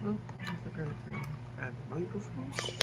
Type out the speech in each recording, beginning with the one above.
Oh, I forgot to add the microphones.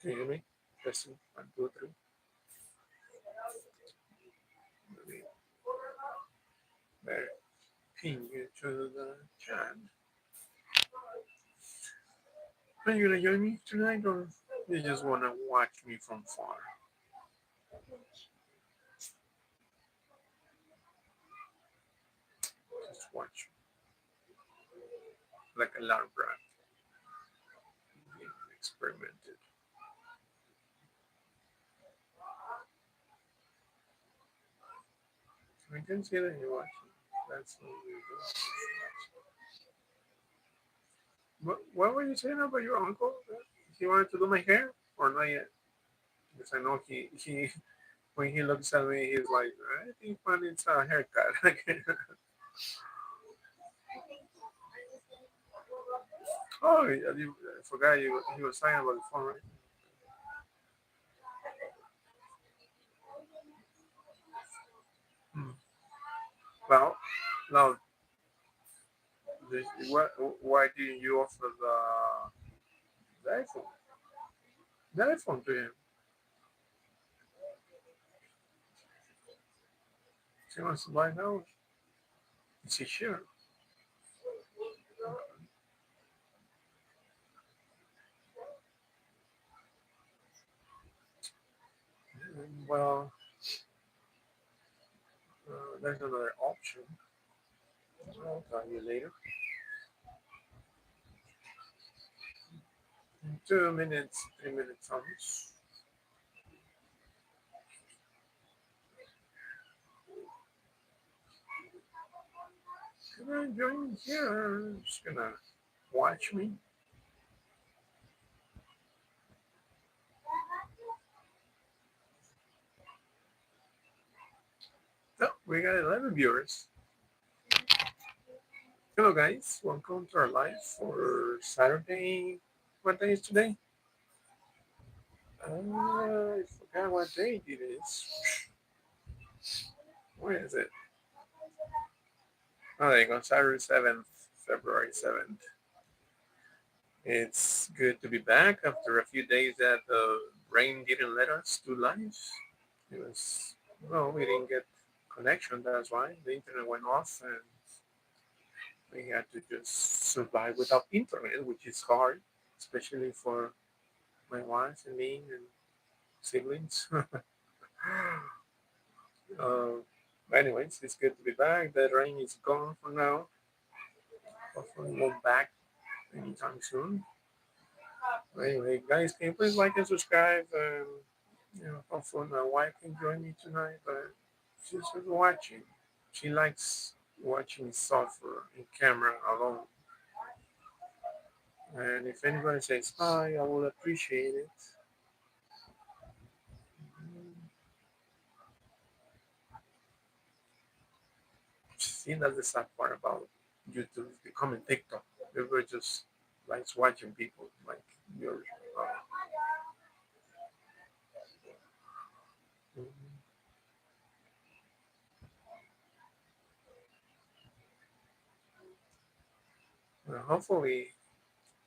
Can you hear me? Testing. 1, 2, 3. Let me better ping you to the chat. Are you gonna join me tonight, or you just wanna watch me from far? Just watch like a lab rat being experimented. I can see that you're watching. That's what we do. What were you saying about your uncle? He wanted to do my hair or not yet? Because I know he when he looks at me, he's like, I think man needs a haircut. Oh, I forgot you. He was talking about the phone, right? Hmm. Well, now, why didn't you offer the iPhone? The iPhone to him. He wants to buy now. Is he sure? Well, there's another option. I'll tell you later. 2 minutes, 3 minutes almost. Can I join here? Just gonna watch me. Oh, we got 11 viewers. Hello, guys. Welcome to our live for Saturday. What day is today? I forgot what date it is. Where is it? Oh, there you go. Saturday 7th, February 7th. It's good to be back after a few days that the rain didn't let us do live. It was, well, we didn't get connection, that's why. The internet went off and we had to just survive without internet, which is hard, especially for my wife and me and siblings. uh, anyways, it's good to be back. The rain is gone for now. Hopefully, won't back anytime soon. Anyway, guys, can you please like and subscribe? Hopefully my wife can join me tonight, but she's just watching. She likes watching me suffer in camera alone. And if anybody says hi, I will appreciate it. See, that's the sad part about YouTube becoming TikTok. Everybody just likes watching people like yours. Hopefully,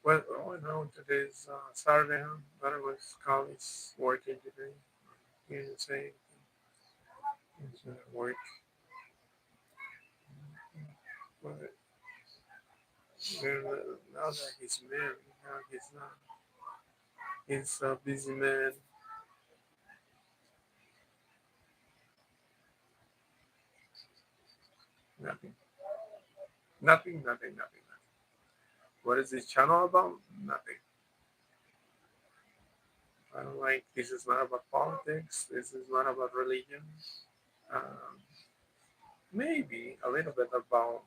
well, no, today's Saturday. Huh? But it was college working today. He didn't say he's work, but now that he's married, now he's not. He's a busy man. Nothing. Nothing, nothing, nothing, nothing. What is this channel about? Nothing. I don't like. This is not about politics. This is not about religion. Um, Maybe a little bit about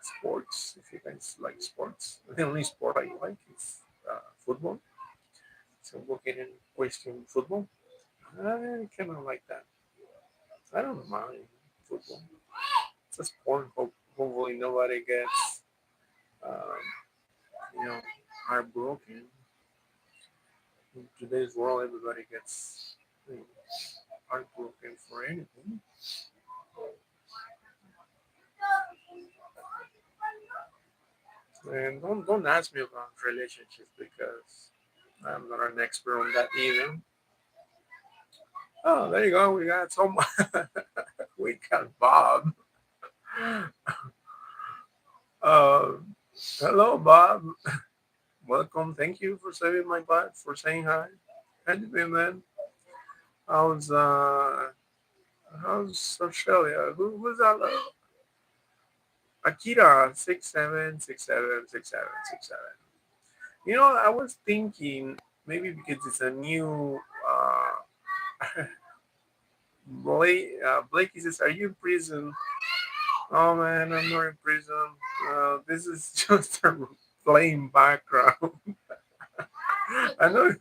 sports. If you guys like sports, the only sport I like is football. So looking in question football, I kind of like that. I don't mind football. It's a sport. Hopefully nobody gets um, you know heartbroken. In today's world, everybody gets you know, heartbroken for anything. And don't ask me about relationships because I'm not an expert on that either. Oh, there you go. We got some. We got Bob. Uh, Hello, Bob. Welcome. Thank you for saving my butt. For saying hi. How you been, man? How's how's Australia? Who's that? Akira 67676767. You know, I was thinking maybe because it's a new Blakey says, "Are you in prison?" Oh man, I'm not in prison. This is just a plain background. I know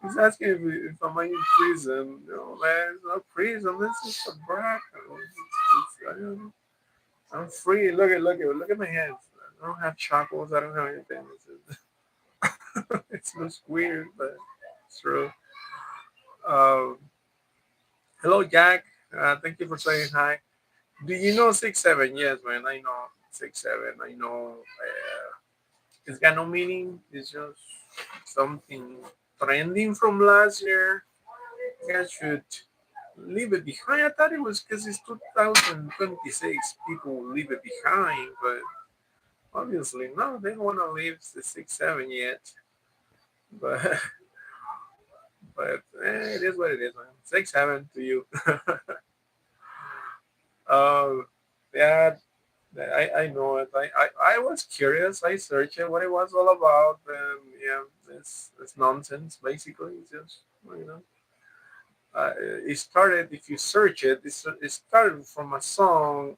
he's asking if I'm in prison. No man, it's not prison. This is a background. I don't know. I'm free. Look at my hands. I don't have chocolates. I don't have anything. It looks weird, but it's true. Um, Hello, Jack. Thank you for saying hi. Do you know 6'7"? Yes, man. I know 6'7". I know it's got no meaning. It's just something trending from last year. You guys should leave it behind. I thought it was because it's 2026. People will leave it behind, but obviously no. They don't want to leave the 6'7" yet. But it is what it is, man. 6'7" to you. uh, yeah, I know it. I was curious. I searched it, what it was all about, and yeah, it's nonsense. Basically, it's just you know. It started. If you search it, it started from a song.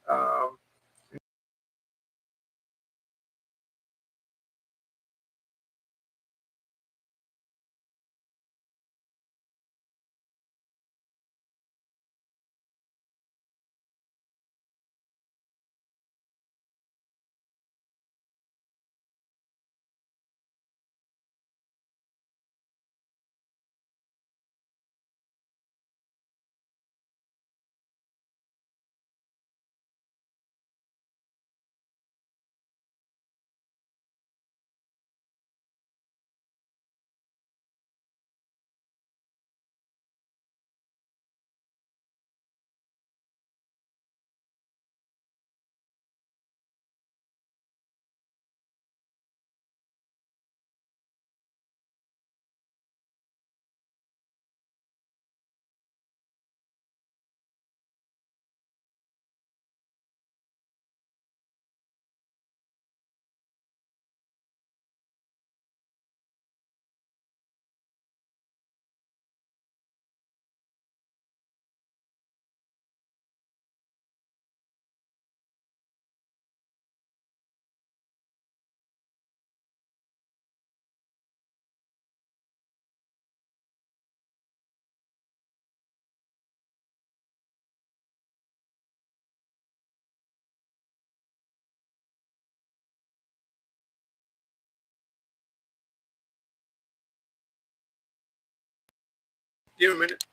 Give a minute,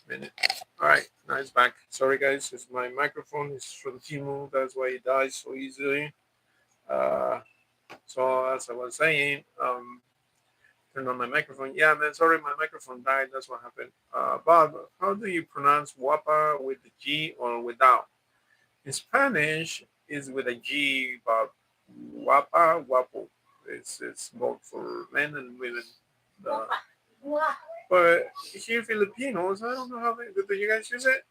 minute. All right, now it's back. Sorry guys, it's my microphone is from Timu. That's why it dies so easily. Uh, so as I was saying, turn on my microphone. Yeah, man, sorry, my microphone died. That's what happened. Bob, how do you pronounce guapa with the G or without? In Spanish, is with a G, Bob. Guapa, guapo. It's both for men and women. The, but here, Filipinos, I don't know how they do. You guys use it?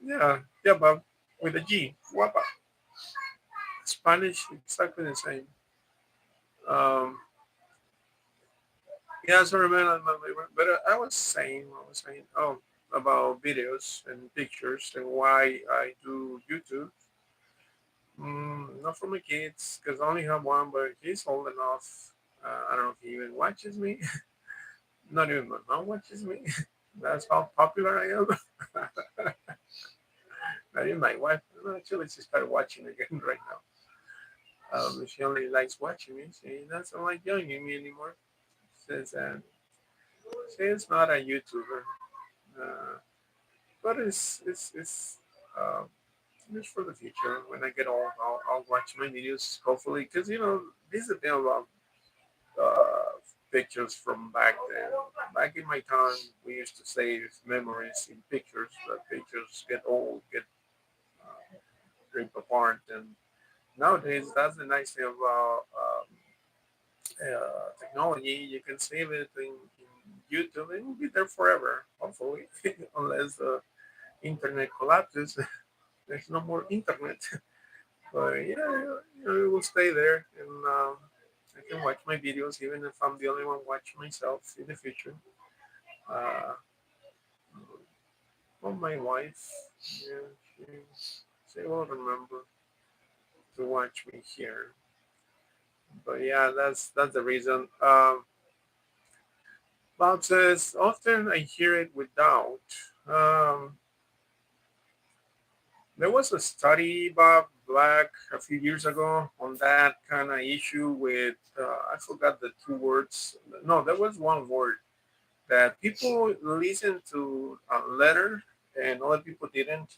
Yeah, yeah, Bob, with a G, guapa. Spanish, exactly the same. Um, yeah, so remember, but I was saying, oh, about videos and pictures and why I do YouTube. Not for my kids, because I only have one, but he's old enough. I don't know if he even watches me. Not even my mom watches me. That's how popular I am. Not even my wife. No, actually, she started watching again right now. She only likes watching me. She doesn't like joining me anymore. Says she's not a YouTuber, uh, but uh, it's for the future. When I get old, I'll watch my videos hopefully, because this is the thing about uh, pictures from back then. Back in my time, we used to save memories in pictures, but pictures get old, get rip apart, and nowadays that's the nice thing about technology. You can save it in YouTube; it will be there forever, hopefully, unless the internet collapses. There's no more internet, but yeah, it will stay there, and I can watch my videos even if I'm the only one watching myself in the future. Uh, well, my wife, yeah, she will remember to watch me here. But yeah, that's the reason. Bob says often I hear it without. Um, there was a study, Bob Black, a few years ago on that kind of issue with I forgot the two words. No, there was one word that people listen to a letter and other people didn't.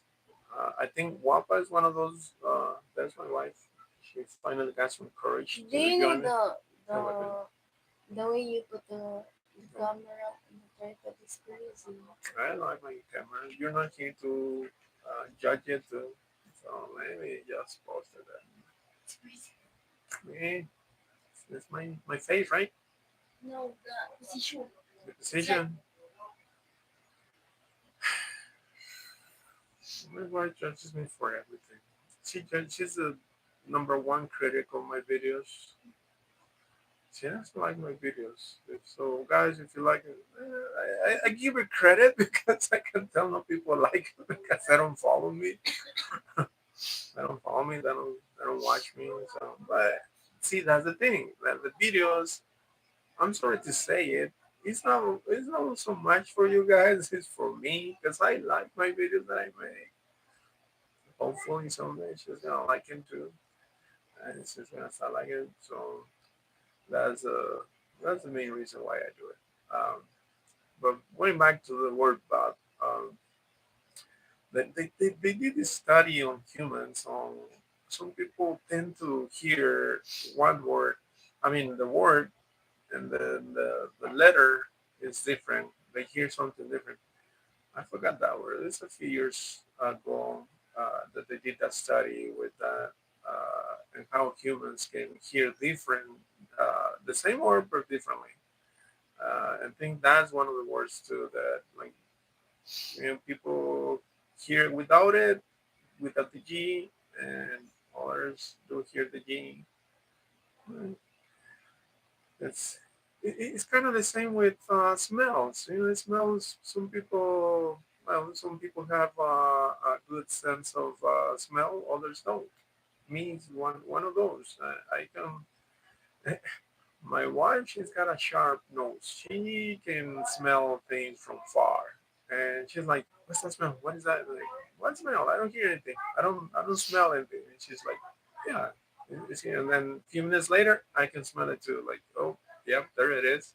I think Wapa is one of those. That's my wife. She finally got some courage Do to you join need me. the Oh, weapon. the way you put the camera and the tripod is crazy. I like my camera. You're not here to judge it, so maybe just post it. Yeah, that's my face, right? No, the position. The It's like position. My wife judges me for everything. She's the number one critic of my videos. She has to like my videos. So, guys, if you like it, I give her credit because I can tell no people like it because they don't follow me. They don't follow me. They don't watch me. So, but see, that's the thing. That the videos, I'm sorry to say it, it's not so much for you guys. It's for me because I like my videos that I make. Hopefully, someday she's gonna like it too, and she's gonna start liking it. So that's uh that's the main reason why I do it. But going back to the word bot, they did this study on humans. On some people tend to hear one word. I mean, the word and the letter is different. They hear something different. I forgot that word. It's a few years ago that they did that study with that and how humans can hear different, the same word but differently. I think that's one of the words too that like people hear without it, without the G, and others do hear the G. Mm, It's it's kind of the same with smells. Smells. Some people have a good sense of smell, others don't. Me is one of those. I can. My wife, she's got a sharp nose. She can smell things from far, and she's like, "What's that smell? What is that?" I'm like, what smell? I don't hear anything. I don't smell anything. And she's like, "Yeah, it's here." And then a few minutes later, I can smell it too. Like, oh, yep, there it is.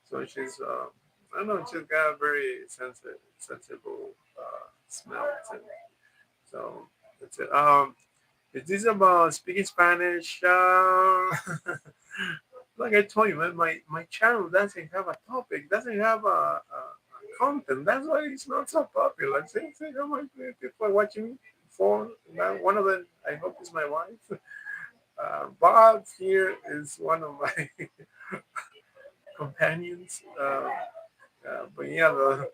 So she's, I don't know, she's got a very sensible smell. So that's it. Is this about speaking Spanish? Like I told you, man, my channel doesn't have a topic, doesn't have a content. That's why it's not so popular. See how many people are watching for now. One of them, I hope, is my wife. Bob here is one of my companions. But yeah,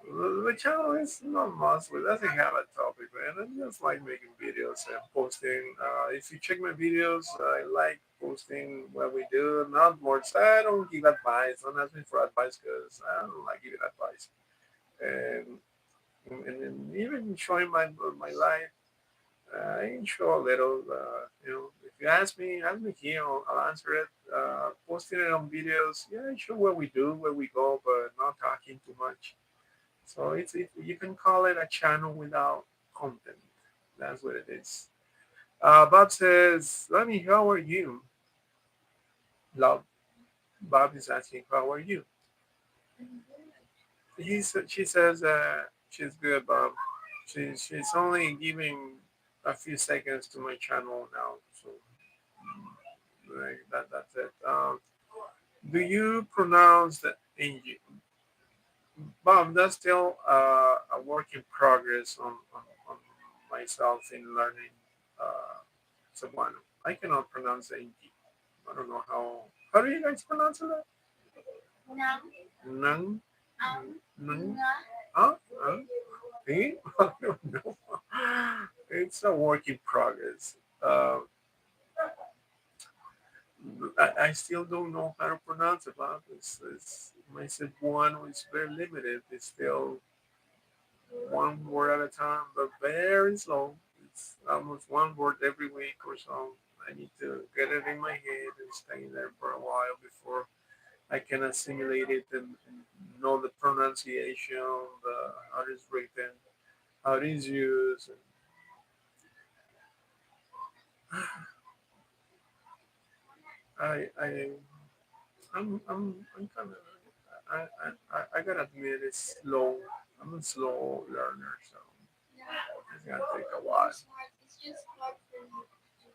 The channel is not much. It doesn't have a topic, man. I just like making videos and posting. If you check my videos, I like posting what we do, not more. So I don't give advice. Don't ask me for advice because I don't like giving advice. And even showing my life, I show a little. If you ask me here, I'll answer it. Posting it on videos, yeah, I show where we do, where we go, but not talking too much. So you can call it a channel without content. That's what it is. Bob says, "Lenny, how are you?" Love. Bob is asking, "How are you?" She says, "She's good, Bob. She's only giving a few seconds to my channel now, so like that's it." Do you pronounce the ng? Bob, that's still a work in progress on myself in learning Cebuano. I cannot pronounce the ng. I don't know how do you guys pronounce that? Nang, Nang? Nang? nga, Huh? Huh? Eh? I don't know. It's a work in progress. I still don't know how to pronounce it, Bob. My Cebuano is very limited. It's still one word at a time, but very slow. It's almost one word every week or so. I need to get it in my head and stay there for a while before I can assimilate it and know the pronunciation, how it is written, how it is used. And I I'm kind of I gotta admit it's slow. I'm a slow learner, so it's gonna take a you're while. smart. It's just hard for you to.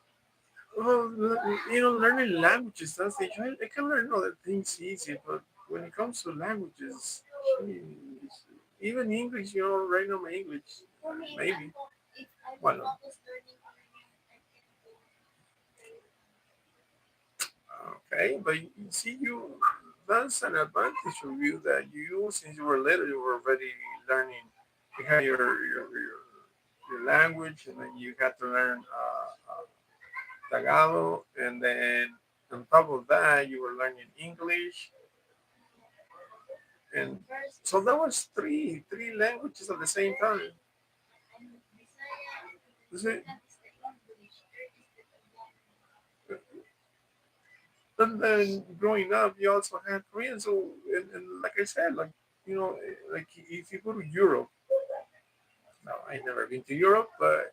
Well, learning languages, that's the issue. I can learn other things easy, but when it comes to languages, geez, even English, right now my English, For me, maybe. if I Well, focus learning Korean, I can do. okay, but you see, that's an advantage of you that since you were little, you were already learning. You had your language, and then you had to learn Tagalog, and then on top of that, you were learning English, and First so is that was three languages at the same time. and Bisaya, You see, second is the English, third is the Tagalog. and then growing up, you also had Korean. So, and like I said, like if you go to Europe, now I've never been to Europe, but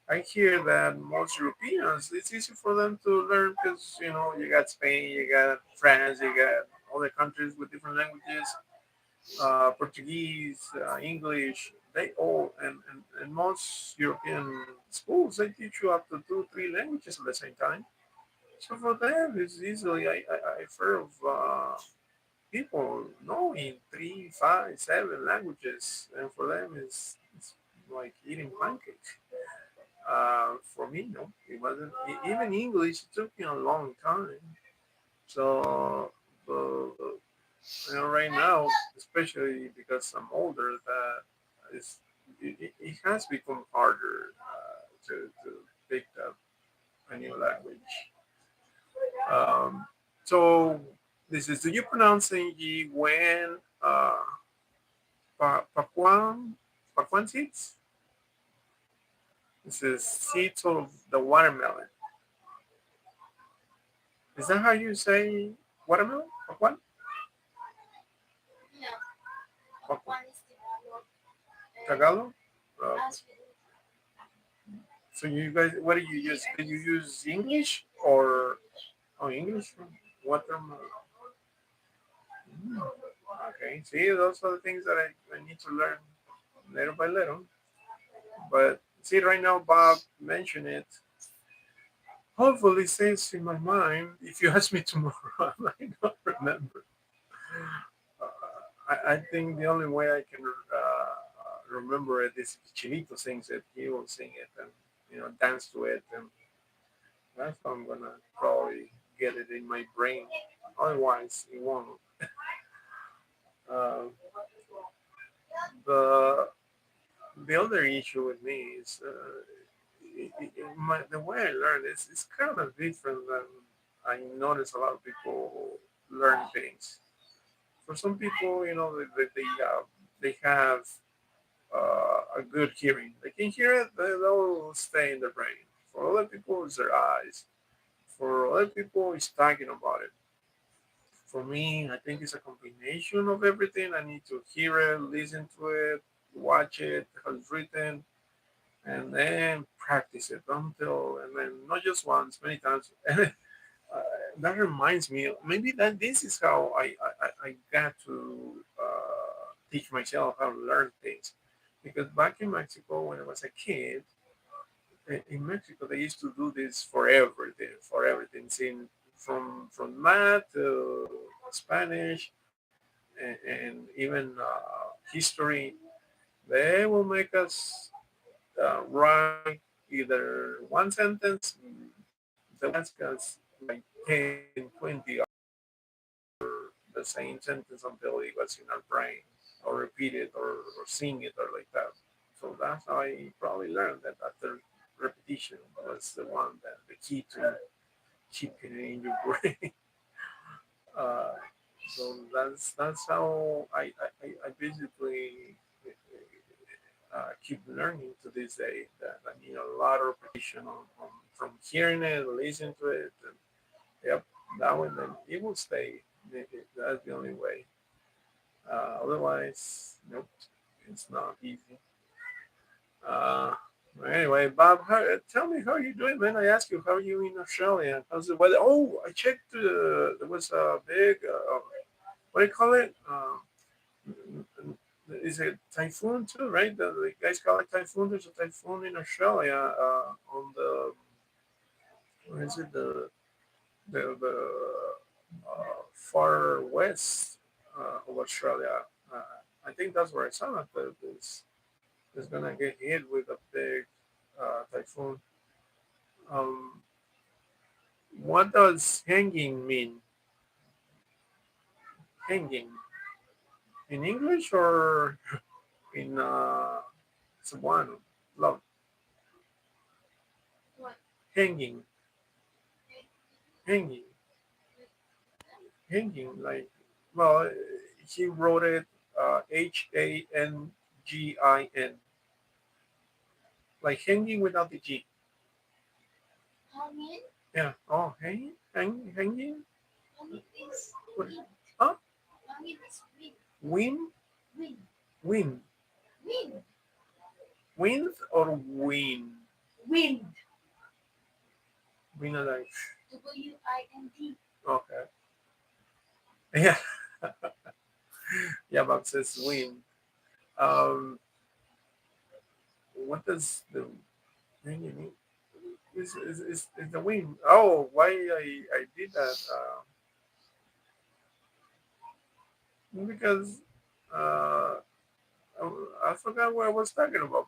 I hear that most Europeans, it's easy for them to learn because you got Spain, you got France, you got other countries with different languages, Portuguese, English. They all and most European schools they teach you up to two, three languages at the same time. So for them, it's easily. I've heard of people knowing three, five, seven languages, and for them, it's like eating pancakes. For me, no, it wasn't. Even English it took me a long time. So, right now, especially because I'm older, it has become harder to pick up a new language. Um, so this is, do you pronounce Senji when Papuan seeds? This is seeds of the watermelon. Is that how you say watermelon? Papuan? Yeah, Papuan. one is Tagalog and Tagalog? as we do. So you guys, what do you use? Do you use English or English? Watermelon. Mm, okay, see, those are the things that I need to learn little by little. But see, right now, Bob mentioned it. Hopefully, it stays in my mind. If you ask me tomorrow, I might not remember. I think the only way I can remember it is if Chivito sings it. He will sing it and dance to it, and that's how I'm gonna probably get it in my brain. Otherwise, it won't. Uh, The the other issue with me is the way I learn is kind of different than I notice a lot of people learn things. For some people, they have a good hearing. They can hear it, they'll stay in their brain. For other people, it's their eyes. For other people, it's talking about it. For me, I think it's a combination of everything. I need to hear it, listen to it, watch it, how it's written, and then practice it until, and then not just once, many times. And that reminds me, maybe that this is how I got to teach myself how to learn things. Because back in Mexico, when I was a kid, in Mexico, they used to do this for everything, from math to Spanish and even history. They will make us write either one sentence. They will ask us like 10, 20 the same sentence until it was in our brain, or repeat it, or sing it, or like that. So that's how I probably learned that after repetition was the one that the key to keeping it in your brain. Uh, so that's how I basically keep learning to this day. That I need a lot of repetition from hearing it, listening to it, and yep, that one then it will stay. That's the only way. Otherwise, nope, it's not easy. Uh, anyway, Bob, tell me how you doing, man. I asked you how are you in Australia. How's the weather? Oh, I checked. There was a big, what do you call it? Is it typhoon too, right? The guys call it typhoon. There's a typhoon in Australia on the, where is it? The far west of Australia. Uh, I think that's where I saw it. That is gonna get hit with a big typhoon. Um, what does hanging mean? Hanging in English or in Cebuano? Love What? hanging, hanging, hanging. Like, well, he wrote it Hangin, like hanging without the G. Hangin? Yeah. Oh, hanging. Hangin is What? wind. Huh? Hangin is wind. Win, Wind. win, Wind. win or win? Wind. Win like Wind. okay. Yeah, yeah. Bob says win. Um, what does the hanging mean? Is the win? Oh, why I did that? Because uh, I forgot what I was talking about.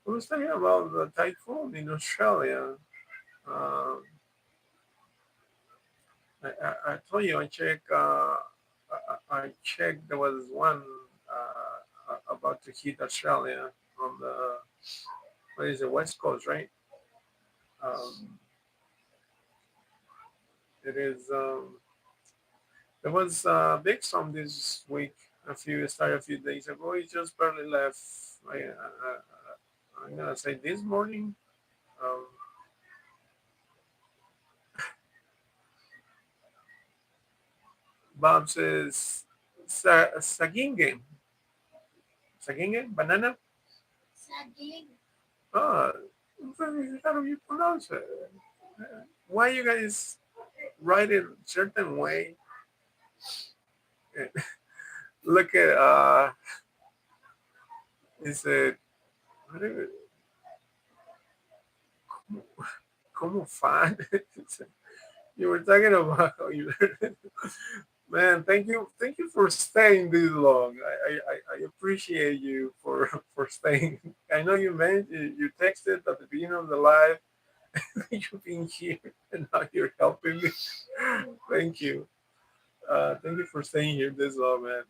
I was talking about the typhoon in Australia. Um, I told you I checked. I checked. There was one about to hit Australia on the, what is it, West Coast, right? Um, it is. There was a big storm this week. Started a few days ago. It just barely left. I'm gonna say this morning. Um, Bob says saginge, saginge, banana. Saging. Ah, how do you pronounce it? Why you guys write it a certain way? Look at is it, what is it? Como, como fan? You were talking about how you man. Thank you for staying this long. I appreciate you for staying. I know you meant you texted at the beginning of the live. You've been here and now you're helping me. Thank you. Thank you for staying here this long, man.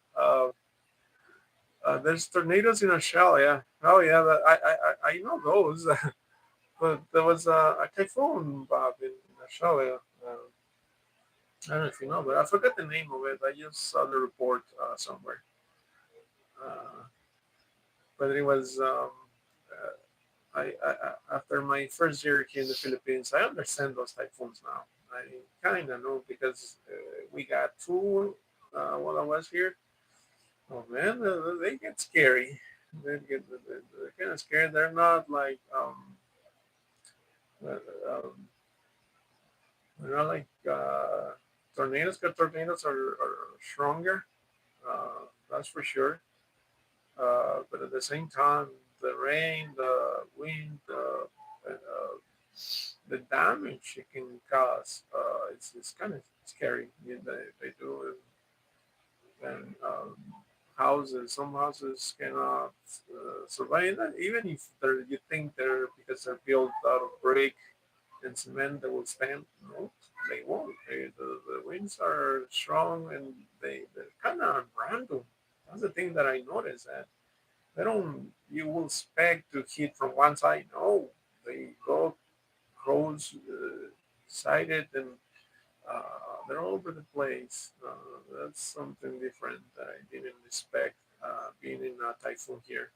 There's tornadoes in Australia. Oh yeah, I know those. But there was a typhoon, Bob, in Australia. I don't know if you know, but I forgot the name of it. I just saw the report somewhere. Uh, but it was after my first year here in the Philippines. I understand those typhoons now. I kind of know because we got two while I was here. Oh man, they get scary. They're kind of scary. They're not like uh, um, they're not like tornadoes. Because tornadoes are stronger. That's for sure. But at the same time, the rain, the wind, the damage it can cause, it's kind of scary. Yeah, they do, and houses, some houses cannot survive. And even if you think they're because they're built out of brick and cement, they will stand. No, they won't. The winds are strong and they're kind of random. That's the thing that I noticed that they don't. You will expect to hit from one side. No, they go cross sided and they're all over the place. That's something different that I didn't expect being in a typhoon here.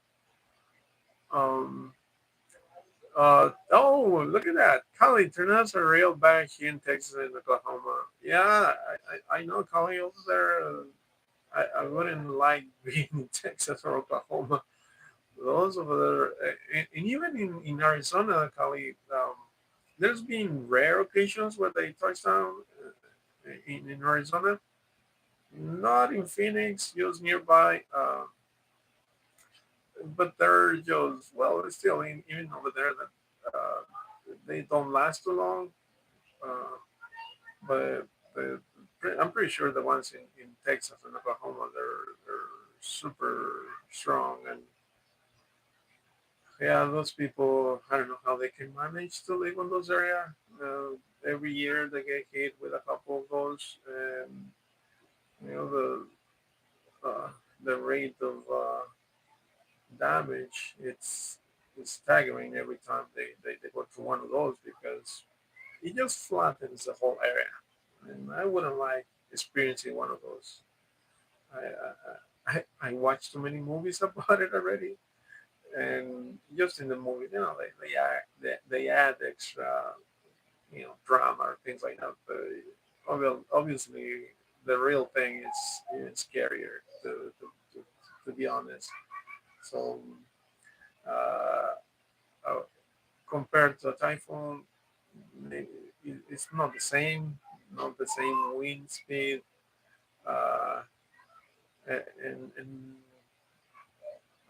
Um, oh, look at that. Cali, tornadoes are real bad here in Texas and Oklahoma. Yeah, I know Cali over there. I wouldn't like being in Texas or Oklahoma. Those over there, and even in Arizona, Cali, there's been rare occasions where they touch down in Arizona, not in Phoenix, just nearby. But they're just well, it's still even over there that they don't last too long. Uh, but the, I'm pretty sure the ones in Texas and Oklahoma they're super strong and yeah, those people I don't know how they can manage to live in those areas. Every year they get hit with a couple of those, and you know the rate of damage it's staggering every time they go to one of those because it just flattens the whole area, and I wouldn't like experiencing one of those. I watched too many movies about it already, and just in the movie, you know, they add extra, you know, drama or things like that. But obviously, the real thing is even scarier to be honest. So uh, uh, compared to a typhoon, it's not the same, not the same wind speed. Uh, and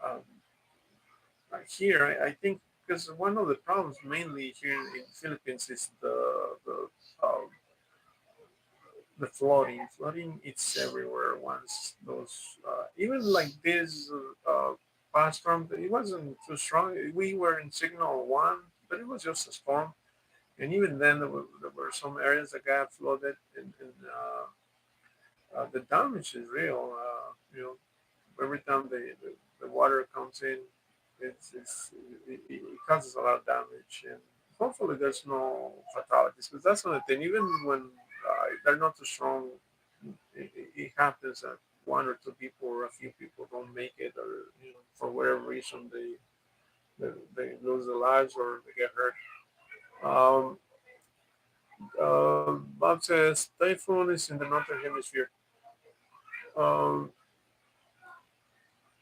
um, here, I think because one of the problems mainly here in Philippines is the flooding. Flooding, it's everywhere. Once those, even like this past storm, it wasn't too strong. We were in signal one, but it was just a storm. And even then, there were some areas that got flooded, and the damage is real. You know, every time the water comes in, it causes a lot of damage, and hopefully there's no fatalities because that's another thing. Even when they're not too strong, it happens that one or two people or a few people don't make it, or you know, for whatever reason they lose their lives or they get hurt. Um, Bob says typhoon is in the northern hemisphere. Um,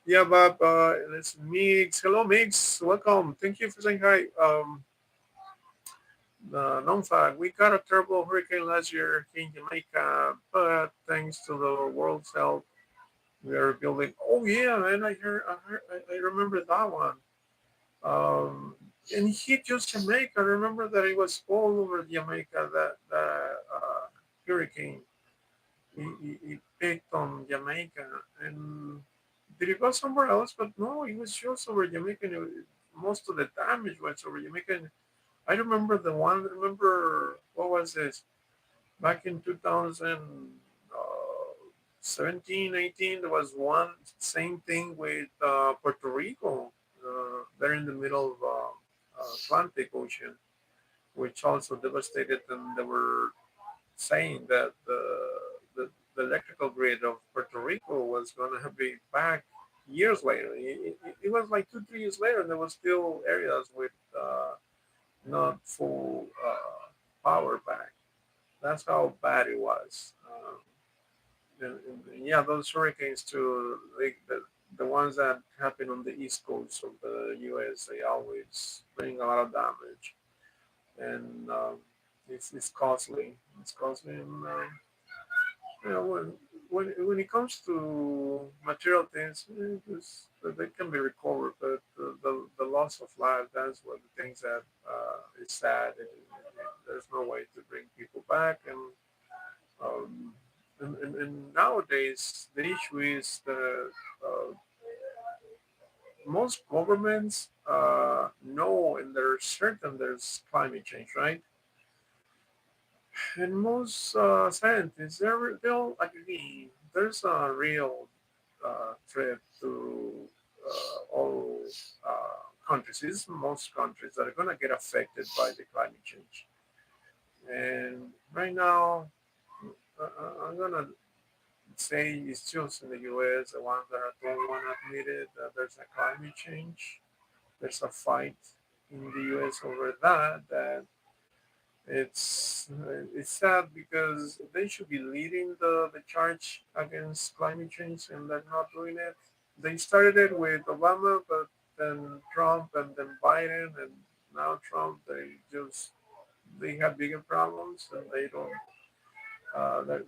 yeah, Bob. It's Mix. Hello, Mix. Welcome. Thank you for saying hi. Known fact, we got a terrible hurricane last year in Jamaica, but thanks to the world's help, we are building. Oh yeah, man, I remember that one. Um, and he just Jamaica. I remember that it was all over Jamaica. That hurricane, he picked on Jamaica, and did it go somewhere else? But no, it was just over Jamaica. And most of the damage was over Jamaica. And I remember the one. Remember what was this? Back in 2000. 17, 18, there was one same thing with Puerto Rico. They're in the middle of Atlantic Ocean, which also devastated them. They were saying that the electrical grid of Puerto Rico was going to be back years later. It was like 2, 3 years later, and there was still areas with not full power back. That's how bad it was. And yeah, those hurricanes too, the ones that happen on the east coast of the U.S., they always bring a lot of damage, and it's costly. It's costly, and when it comes to material things, they can be recovered, but the loss of life, that's what the things that is sad. There's no way to bring people back, um, and nowadays the issue is that most governments know and they're certain there's climate change, right? And most scientists, they'll agree there's a real threat to all countries. It's most countries that are going to get affected by the climate change. And right now, I'm going to say it's just in the US, the ones that don't want to admit it, that there's a climate change. There's a fight in the US over that it's sad because they should be leading the charge against climate change and they're not doing it. They started it with Obama, but then Trump and then Biden and now Trump. They have bigger problems and they don't. They're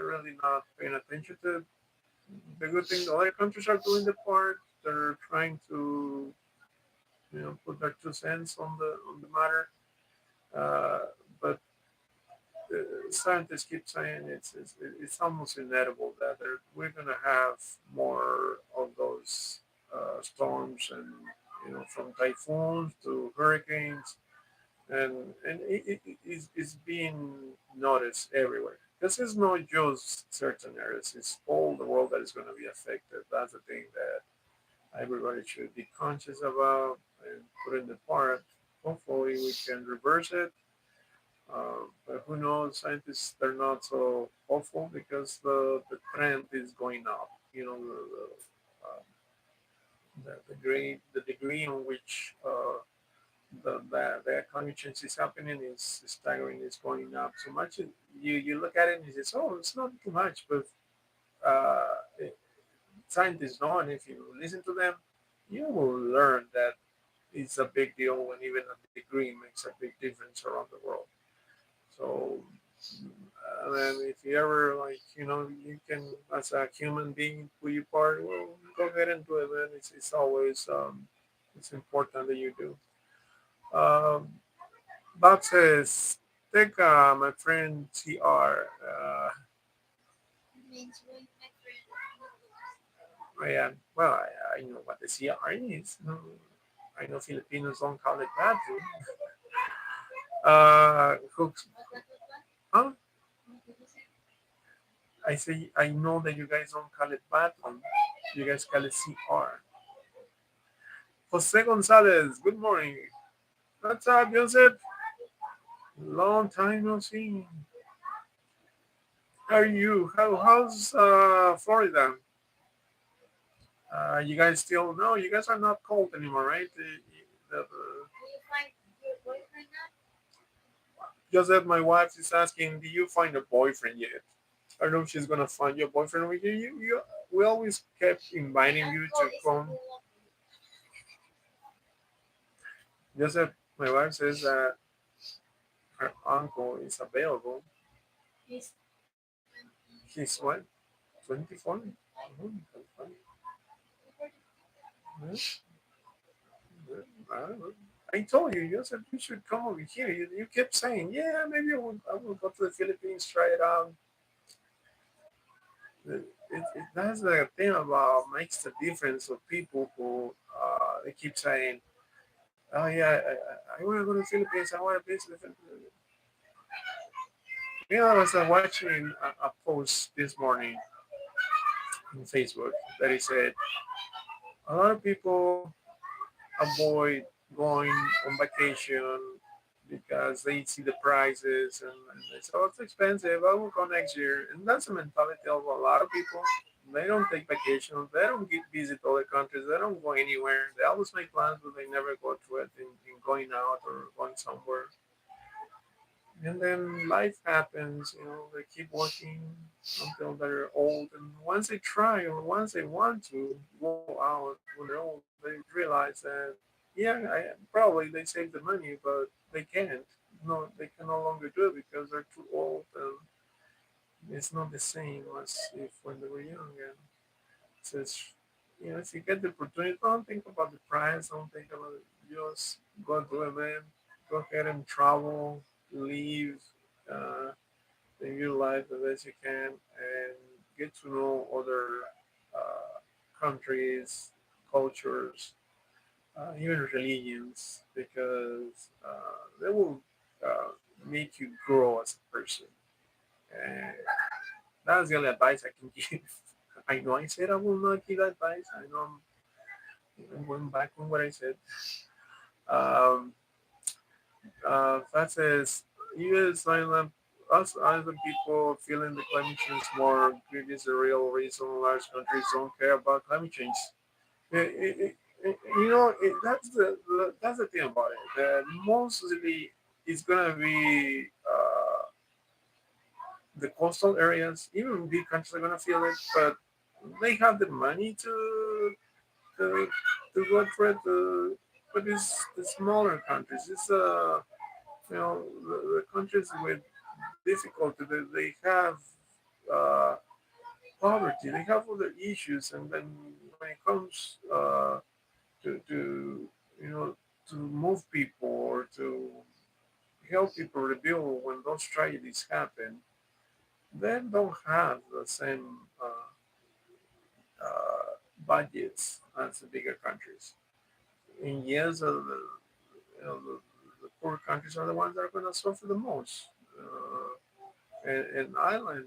really not paying attention to it. The good thing, other countries are doing the part. They're trying to put their 2 cents on the matter. But scientists keep saying it's almost inevitable that we're going to have more of those storms and from typhoons to hurricanes and it's being noticed everywhere because it's not just certain areas, it's all the world that is going to be affected. That's the thing that everybody should be conscious about and put in the part. Hopefully we can reverse it, but who knows? Scientists they're not so hopeful because the trend is going up. The degree on which the climate change is happening is staggering. It's going up so much. You look at it and you say, oh, it's not too much, but uh, scientists know, and if you listen to them, you will learn that it's a big deal when even a degree makes a big difference around the world. So, then if you ever like, you can as a human being do your part. Well, go ahead and do it, man. It's always it's important that you do. Um, Bob says, take my friend TR. Means with my friend. Yeah, well, I know what the CR is. I know Filipinos don't call it that too. Hooks, What? huh? What did you say? I say I know that you guys don't call it bathroom. You guys call it CR. Jose Gonzalez, good morning. What's up, Joseph? Long time no see. How are you? How's Florida? You guys still no? You guys are not cold anymore, right? Do you find your boyfriend now? Joseph, my wife is asking, "Do you find a boyfriend yet?" I don't know if she's gonna find your boyfriend with you. We always kept inviting you Uncle to is come. full of Joseph, my wife says that her uncle is available. his 20. He's what? 24? Like, Yes. I told you, Joseph, you should come over here. You kept saying, yeah, maybe I will go to the Philippines, try it out. That's the thing about makes the difference of people who they keep saying, oh yeah, I want to go to the Philippines. I want to visit the Philippines. I was watching a post this morning. on Facebook that he said a lot of people avoid going on vacation because they see the prices and they say, oh, it's expensive. I will go next year. And that's the mentality of a lot of people. They don't take vacations. They don't get visit other countries. They don't go anywhere. They always make plans, but they never go to it in going out or going somewhere. And then life happens, they keep working until they're old. And once they try or once they want to go out when they're old, they realize that, yeah, probably they save the money, but they can't. No, they can no longer do it because they're too old and it's not the same as if when they were young. And so if you get the opportunity, don't think about the price, don't think about it. Just go do it, man. Go ahead and travel, live, uh, live your life the best you can, and get to know other countries, cultures, even religions, because they will uh, make you grow as a person. And that's the only advice I can give. I know I said I will not give advice. I know I'm going back on what I said. Um, that says U.S. island, us island people feeling the climate change more. It is the real reason large countries don't care about climate change. That's the thing about it. That mostly it's gonna be the coastal areas. Even big countries are gonna feel it, but they have the money to, to go through it. But it's the smaller countries. It's the countries with difficulty. They have uh, poverty. They have other issues, and then when it comes to to move people or to help people rebuild when those tragedies happen, they don't have the same budgets as the bigger countries. In years, the poor countries are the ones that are going to suffer the most. And island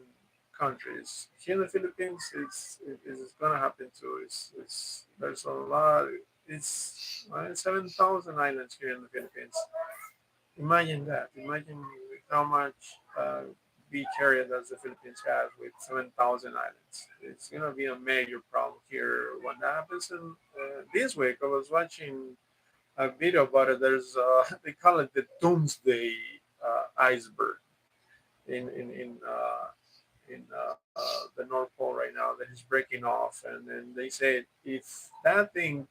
countries here in the Philippines, it's going to happen too. There's a lot. It's 7,000 islands here in the Philippines. Imagine that. Imagine how much beach area does the Philippines have with 7,000 islands. It's going to be a major problem here. When that happens in this week, I was watching a video about it. There's they call it the Doomsday iceberg in the North Pole right now that is breaking off, and then they said if that thing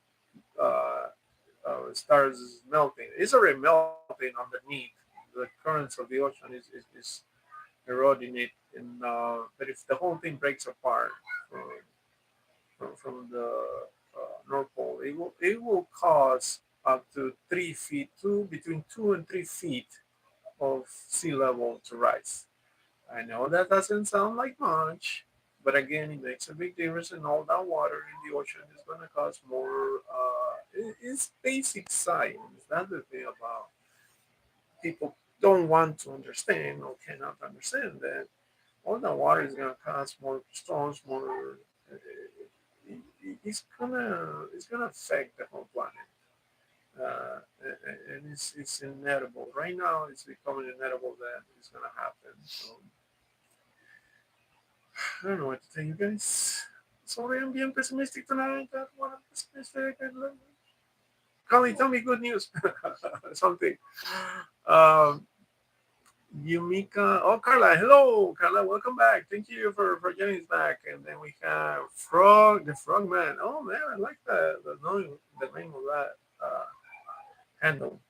uh, starts melting, it's already melting underneath. The currents of the ocean is eroding it, and but if the whole thing breaks apart from from the North Pole, it will cause up to 3 feet, between 2 and 3 feet of sea level to rise. I know that doesn't sound like much, but again, it makes a big difference, and all that water in the ocean is going to cause more. It's basic science. That's the thing about people don't want to understand or cannot understand that all that water is going to cause more storms, more. It's gonna affect the whole planet. And it's inevitable. Right now, it's becoming inevitable that it's gonna happen. So I don't know what to tell you guys. Sorry, I'm being pessimistic tonight. I don't want to be pessimistic. Connie, tell me good news. Something. Um, Yumika. Oh, Carla. Hello, Carla. Welcome back. Thank you for getting us back. And then we have Frog, the Frogman. Oh man, I like the name of that handle.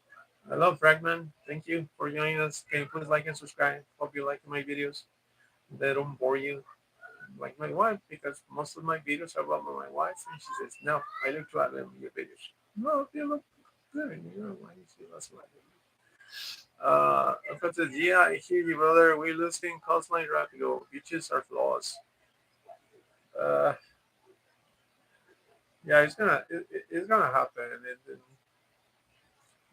I love Fragman. Thank you for joining us. Can you please like and subscribe? Hope you like my videos. They don't bore you like my wife, because most of my videos are about my wife, and she says, "No, I look to them in your videos." No, you look good. You know why she doesn't like it. Alfred says, "Yeah, I hear you, brother. We're losing coastline rapido. Beaches are flaws." Uh, yeah, it's gonna happen, and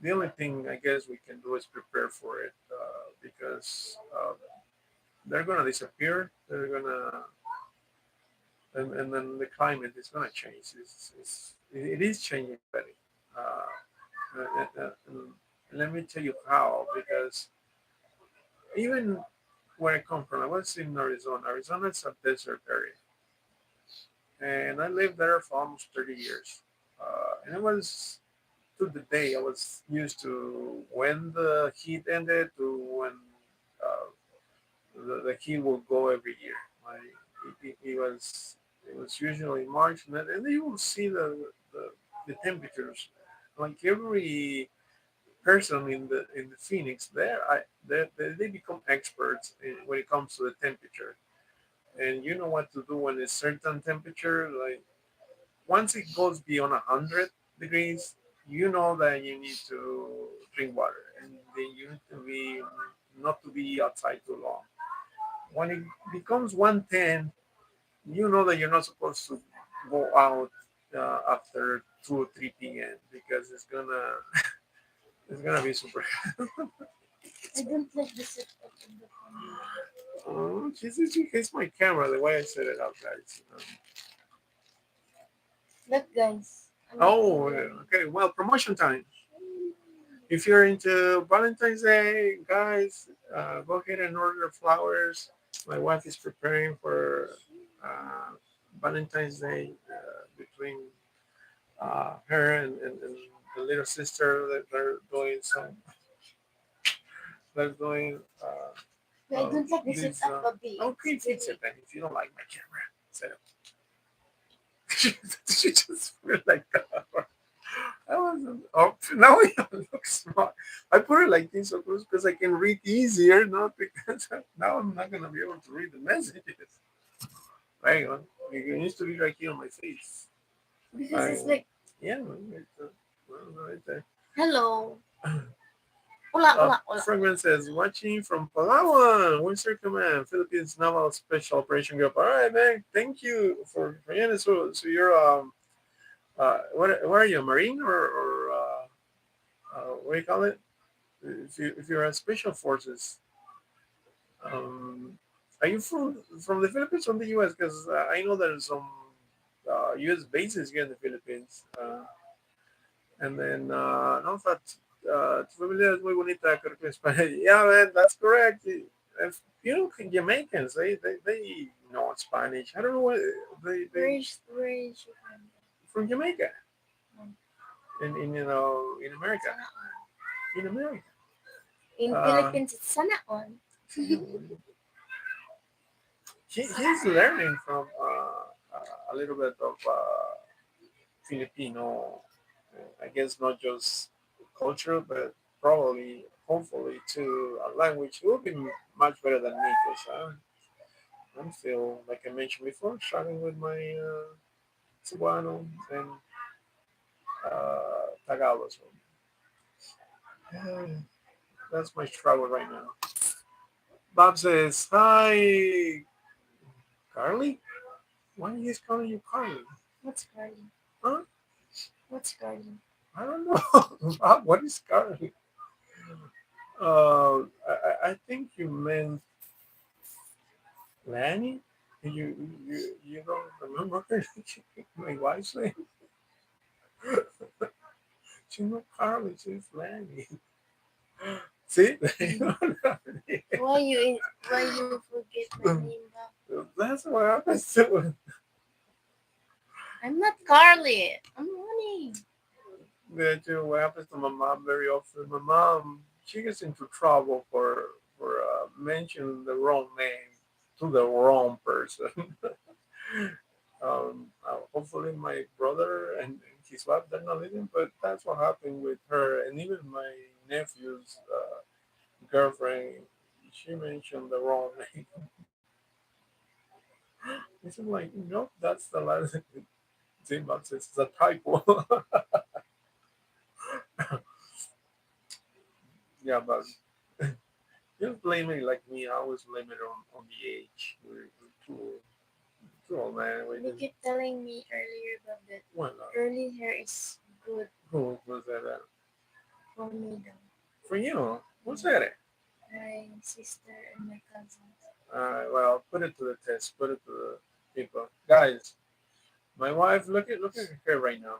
the only thing I guess we can do is prepare for it, because they're gonna disappear. They're gonna and then the climate is going to change. It is changing already. And let me tell you how, because even where I come from, I was in Arizona. Arizona is a desert area, and I lived there for almost 30 years. And it was to the day I was used to when the heat ended to when the heat will go every year. Like it was usually March, and then you will see the temperatures. Like every person in the Phoenix, they become experts when it comes to the temperature, and you know what to do when it's certain temperature. Like once it goes beyond 100 degrees, you know that you need to drink water, and then you need to be not to be outside too long. When it becomes 110, you know that you're not supposed to go out after 2 or 3 p.m. because it's gonna be super. I don't like the setup of the camera. Oh, she hates my camera the way I set it up, guys. Look, guys, I'm making Oh, the. okay. Well, promotion time. If you're into Valentine's Day, guys, go ahead and order flowers. My wife is preparing for uh, Valentine's Day between her and the little sister that they're doing some. They're doing I don't like the these. setup, Bobby. Okay, It's fix really. it then. If you don't like my camera, set up. She just feel like that. I wasn't. Oh, now it looks smart. I put it like this, of course, because I can read easier, not because now I'm not gonna be able to read the messages. Hang on, it needs to be right here on my face. Because I, it's like, yeah, right there. Well, right there. hello. Hola, hola, hola. Fragment says, watching from Palawan, Windsor Command, Philippines Naval Special Operation Group. All right, man. Thank you for yeah. So you're what are you, a Marine or what do you call it? If you're a Special Forces, um, are you from the Philippines or from the U.S.? Because I know there's some U.S. bases here in the Philippines. And then, no, that tu familia es muy bonita, creo que en Spanish. Yeah, man, that's correct. If you know Jamaicans, they know Spanish. I don't know what they Where is your friend? from Jamaica Um, in America, Sana all. in America. In Uh, Philippines, it's sana all. he's learning from a little bit of Filipino. I guess not just culture, but probably, hopefully, too, a language. Will be much better than me because I'm still, like I mentioned before, struggling with my Cebuano and Tagalog. So that's my struggle right now. Bob says, "Hi, Carly. Why are you guys calling you Carly? What's garden? Huh? What's garden? I don't know. Bob, what is Carly? I think you meant Lanny. You don't remember my wife's name? She's not Carly. She's Lanny. See, Why you forget my name, Bob? that's what happens to I'm not Carly. I'm Ronnie. that. What happens to my mom very often. My mom, she gets into trouble for mentioning the wrong name to the wrong person. Hopefully my brother and his wife they're not living, but that's what happened with her and even my nephew's girlfriend. She mentioned the wrong name. It's like, no, that's the last Zimbabwe says it's a typo. Yeah, but just blame it like me. I always blame it on the age. We're too old, man. We You just, keep telling me earlier, Bob, that why not? curly hair is good Who was that? for me, though. For you? Who's Yeah. that? My sister and my cousins. Well, put it to the test. Put it to the. people. Guys, my wife, look at her hair right now.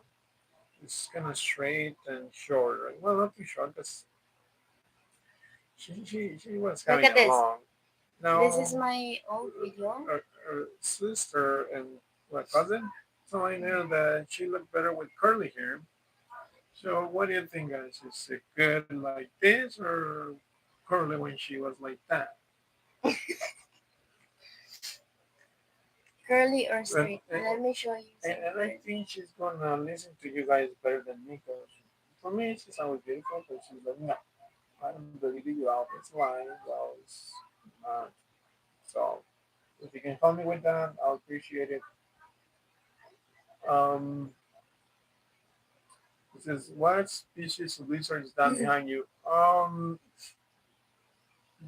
It's kind of straight and short. Right? Well, not too short, because she was Look having at it this. long. This Now, is my old video. her sister and my cousin telling her that she looked better with curly hair. So, what do you think, guys? Is it good like this or curly when she was like that? Curly or And, straight. and, Let me show you and I something. think she's gonna listen to you guys better than me, because for me, she's always beautiful, but she's like, no, I don't believe you out. It's lying. Well, it's not. So, if you can help me with that, I'll appreciate it. Um, it says, what species of lizard is that behind you?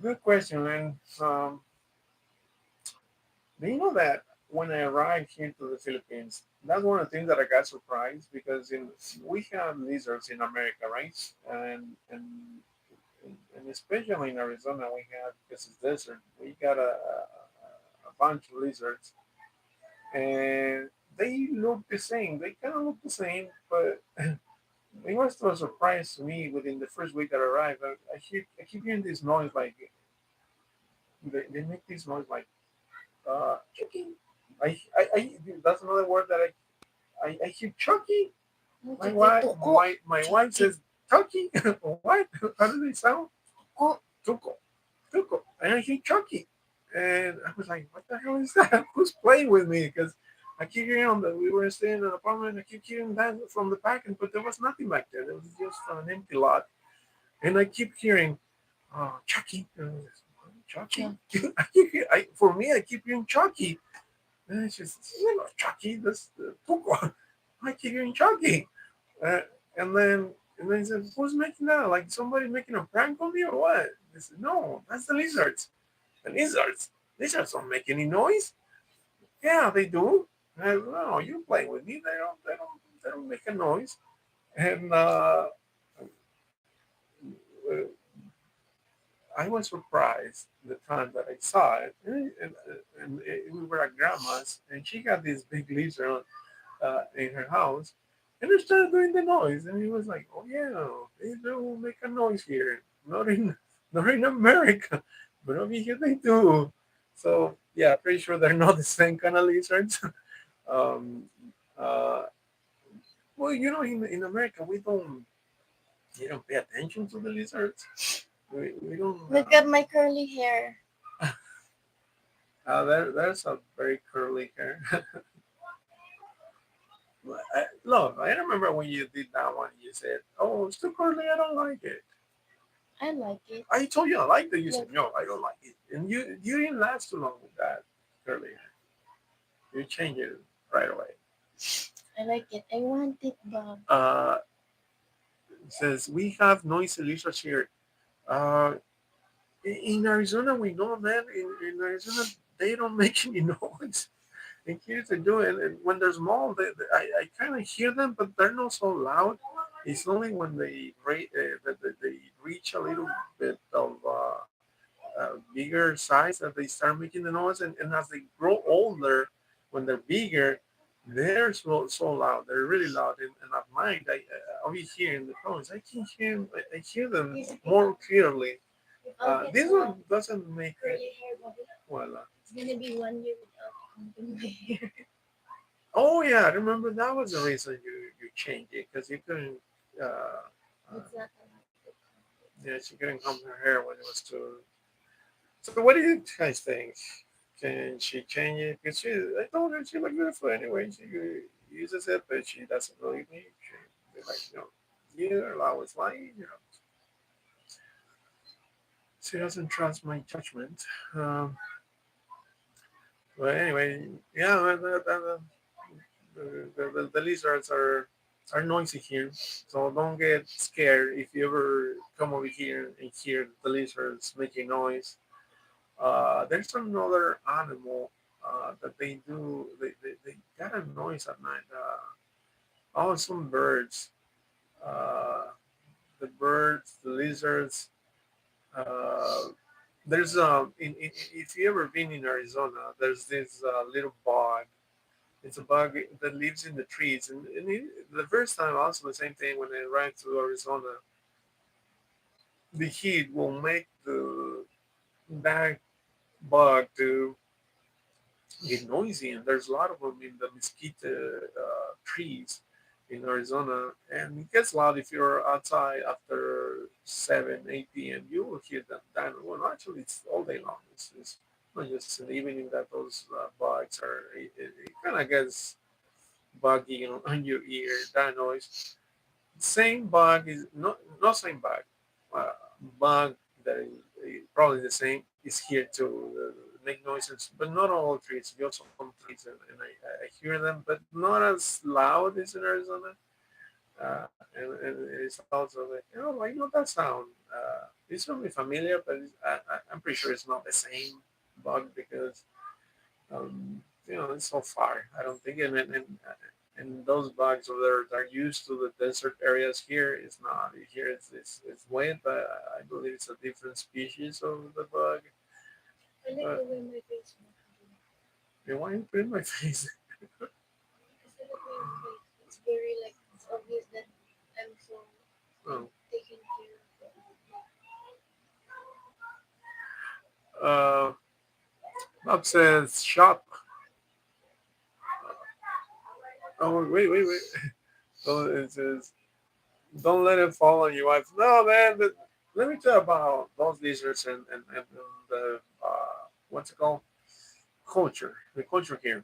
Good question, man. Do you know that when I arrived here to the Philippines, that's one of the things that I got surprised, because we have lizards in America, right? And especially in Arizona, we have, because it's desert, we got a bunch of lizards, and they look the same. They kind of look the same, but it was still a surprise to me within the first week that I arrived. I keep hearing this noise, like they make this noise like chucky. I that's another word that I hear chucky. Tuko. My wife says chucky. What? How do they sound? Tuko. Tuco, Tuco, and I hear chucky, and I was like, what the hell is that? Who's playing with me? Because I keep hearing we were staying in an apartment. I keep hearing that from the back, but there was nothing back there. There was just an empty lot, and I keep hearing Chucky. Chucky. Chucky. For me, I keep hearing Chucky. And it's just, Chucky, that's Tuco. I keep hearing Chucky. Uh, and then and then he said, who's making that? Like somebody making a prank on me or what? I said, no, that's the lizards. The lizards. Lizards don't make any noise. Yeah, they do. I said, no, you play with me. They don't make a noise. And uh, I was surprised the time that I saw it, and we were at grandma's, and she got this big lizard in her house, and they started doing the noise, and he was like, "Oh yeah, they do make a noise here, not in not in America, but over here they do." So yeah, pretty sure they're not the same kind of lizards. um, uh, well, in America we don't pay attention to the lizards. We don't. Look at my curly hair. There's a very curly hair. Look, I remember when you did that one. You said, "Oh, it's too curly. I don't like it." I like it. I told you I liked it. You said, Look, "No, I don't like it," and you didn't last too long with that curly hair. You changed it right away. I like it. I want it, Bob. It says we have noisy lizards here. Uh, in Arizona, we know, man. In Arizona, they don't make any noise. And here's they do it. And when they're small, I kind of hear them, but they're not so loud. It's only when they reach a little bit of bigger size that they start making the noise. And as they grow older, when they're bigger, they're so loud. They're really loud. And at night, I'll be hearing the tones. I hear them more clearly. This one doesn't make it. Curly hair, Bobby. Well, It's gonna be 1 year without combing my hair. oh yeah, I remember that was the reason you changed it, because you couldn't. It's not allowed to Yeah, she couldn't comb her hair when it was too. So what do you guys think? Can she change it? Because I told her she looked beautiful anyway. She uses it, but she doesn't believe me. She's like, you're always lying. She doesn't trust my judgment. Um, but anyway, yeah, the lizards are noisy here, so don't get scared if you ever come over here and hear the lizards making noise. There's another animal that they do. They got a noise at night. Oh, some birds. Uh, the birds, the lizards. Uh, There's if you ever been in Arizona, there's this little bug. It's a bug that lives in the trees, the first time also the same thing when I arrived to Arizona, the heat will make the that bug to get noisy, and there's a lot of them in the mesquite trees in Arizona, and it gets loud if you're outside after 7, 8 p.m. You will hear them. That well, actually, it's all day long. It's not just in the evening that those bugs are. It kind of gets buggy on your ear. That noise. Same bug is not same bug. Uh, Bug that is probably the same is here to make noises, but not all trees. You have some trees, and I hear them, but not as loud as in Arizona. And it's also like, oh, I know that sound. It's really familiar, but I'm pretty sure it's not the same bug because it's so far. I don't think, and those bugs over there that are used to the desert areas here is not. Here it's wet, but I believe it's a different species of the bug. I like But the way my face moves. why you put in my face? Because I like my face. It's very like it's obvious that I'm so like Oh, taking care of it. uh, Bob says shop. Oh wait. So it says don't let it fall on your wife. No man, but let me tell you about those lizards and the what's it called the culture here,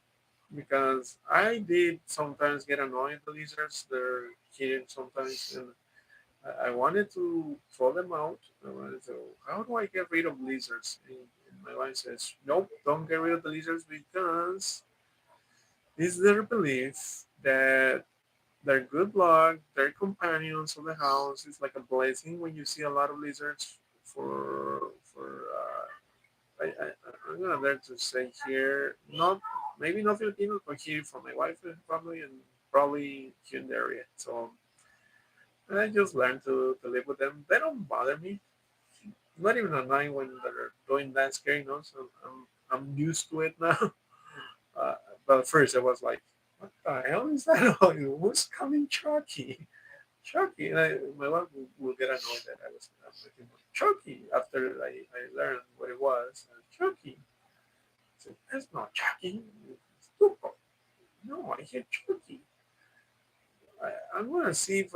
because I did sometimes get annoyed at the lizards. They're hidden sometimes, and I wanted to throw them out. I wanted to, how do I get rid of lizards? And my wife says, nope, don't get rid of the lizards because it's their belief that they're good luck, they're companions of the house. It's like a blessing when you see a lot of lizards I'm gonna dare to say here, not maybe not Filipinos, but here for my wife and family, and probably here in the area. So I just learned to live with them. They don't bother me. Not even at night when they're doing that scary noise. I'm used to it now. Uh, but at first I was like, what the hell is that? Who's coming, Chucky? Chucky. And my wife will get annoyed that I'm looking for Chucky after I learned what it was. Chucky. I said, that's not Chucky. It's Tuco. No, I hear Chucky. I'm gonna see if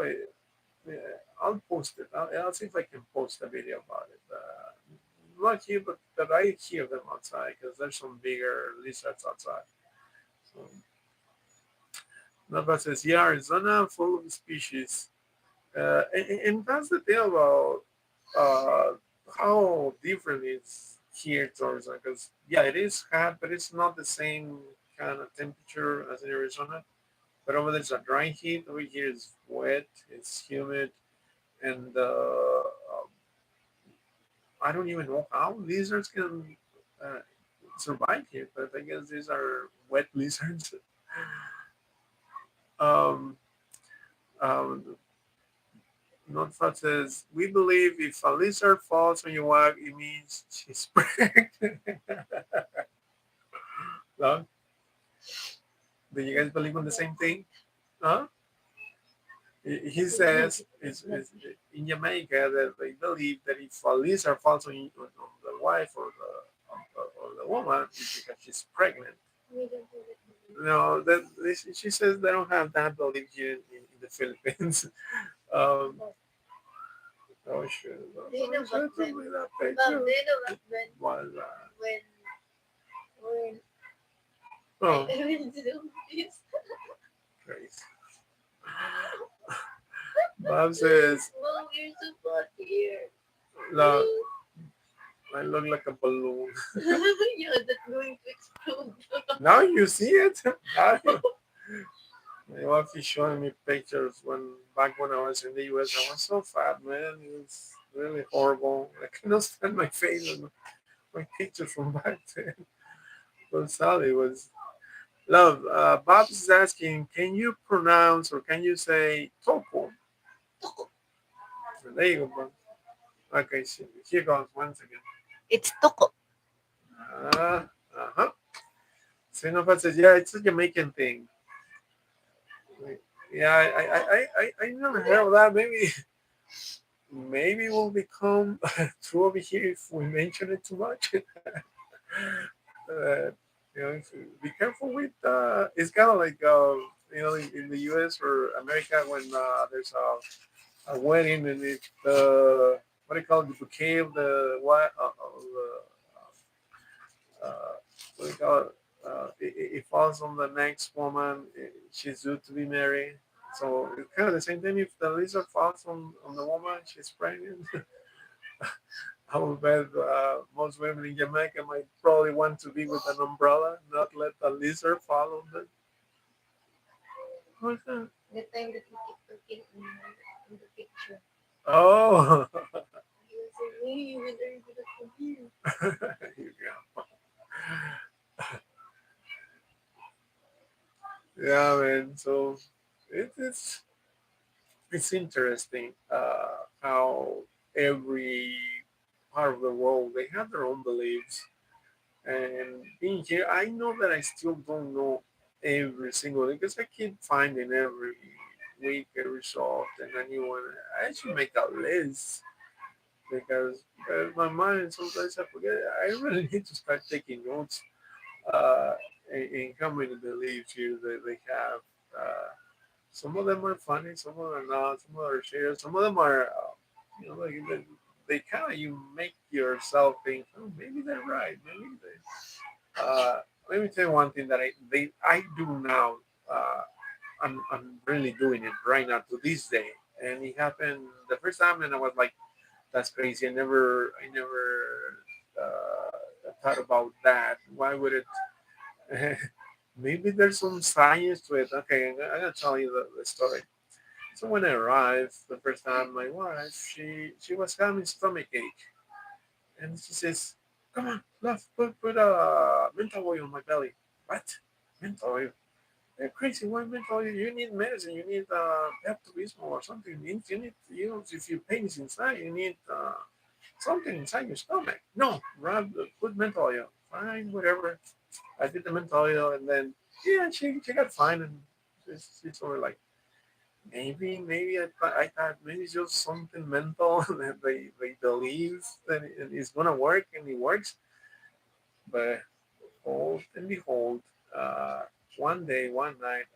I'll post it. I'll see if I can post a video about it. Not here, but I hear them outside because there's some bigger lizards outside. So Nava says, yeah, Arizona full of species. And that's the thing about uh, how different it's here to Arizona. Because yeah, it is hot, but it's not the same kind of temperature as in Arizona. But over there's a dry heat. Over here is wet. It's humid, and I don't even know how lizards can uh, survive here. But I guess these are wet lizards. um, um, Notfat says, we believe if a lizard falls on your wife, it means she's pregnant. No? Do you guys believe in the same thing? Huh? He says in Jamaica that they believe that if a lizard falls on the wife or the woman, it's because she's pregnant. We don't do that movie. No, she says they don't have that belief here in the Philippines. Um, But oh shit! do you know Oh, back shit, then? took me that Mom, picture. do you know back then Was when when I oh went to the office? crazy. Bob says, Mom, you're so fat here. "Look, I look like a balloon." Yeah, that's going to explode. Now you see it. Now my wife is showing me pictures back when I was in the US. I was so fat, man. It was really horrible. I cannot stand my face and my pictures from back then. But Sally was love. Bob is asking, can you pronounce or can you say topo? There you go, Bob. Okay, here goes once again. It's toko. Uh-huh. Sinophat says, yeah, it's a Jamaican thing. Yeah, I never heard of that. Maybe it will become true over here if we mention it too much. uh, be careful with. It's kind of like in the U.S. or America when there's a wedding and it what do you call it, the bouquet of the what what do you call it? It falls on the next woman. She's due to be married. So it's kind of the same thing. If the lizard falls on the woman, she's pregnant. I will bet most women in Jamaica might probably want to be with an umbrella, not let the lizard fall on them. What's that? The time that you keep looking in the picture. Oh, He will say, hey, when are you gonna come here? you go. Yeah, man. So it's interesting how every part of the world they have their own beliefs. And being here, I know that I still don't know every single thing because I keep finding every week a result and a new one. I should make a list because my mind sometimes I forget. I really need to start taking notes uh, in how many beliefs here they have. Uh, some of them are funny, some of them are not, some of them are serious, some of them are, like they kind of you make yourself think, oh, maybe they're right, maybe they. Let me tell you one thing that I do now. Uh, I'm really doing it right now to this day, and it happened the first time, and I was like, that's crazy. I never thought about that. Why would it? Maybe there's some science to it. Okay, I'm gonna tell you the story. So when I arrived the first time, my wife she was having stomach ache, and she says, "Come on, love, put menthol oil on my belly." What? Menthol oil? You're crazy. Why menthol oil? You need medicine. You need Pepto-Bismol or something. If your pain is inside, you need something inside your stomach. No, put menthol oil. Fine, whatever. I did the menthol oil, and then yeah, she got fine, and she's sort of like maybe I thought maybe it's just something mental that they believe that it's gonna work and it works, but hold and behold, uh, one day, one night,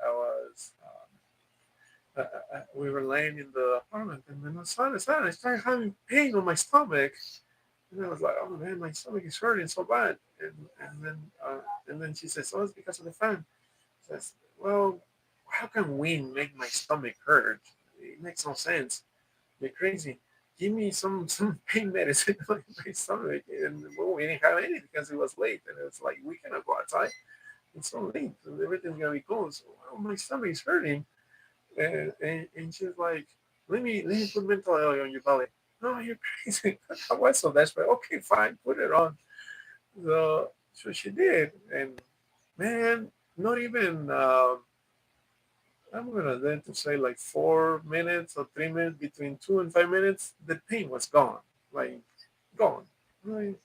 we were laying in the apartment, and then I started having pain on my stomach, and I was like, oh man, my stomach is hurting so bad, and then she says, oh, it's because of the fan. Says, well, how can wind make my stomach hurt? It makes no sense. You're crazy. Give me some pain medicine on my stomach. And well, we didn't have any because it was late. And it's like, we cannot go outside. It's so late. And everything's going to be cold. So, well, my stomach is hurting. And she's like, let me put menthol oil on your belly. No, you're crazy. I was so desperate. Okay, fine. Put it on. So she did. And man, not even I'm gonna then to say like 4 minutes or 3 minutes, between 2 and 5 minutes, the pain was gone, like gone. Like,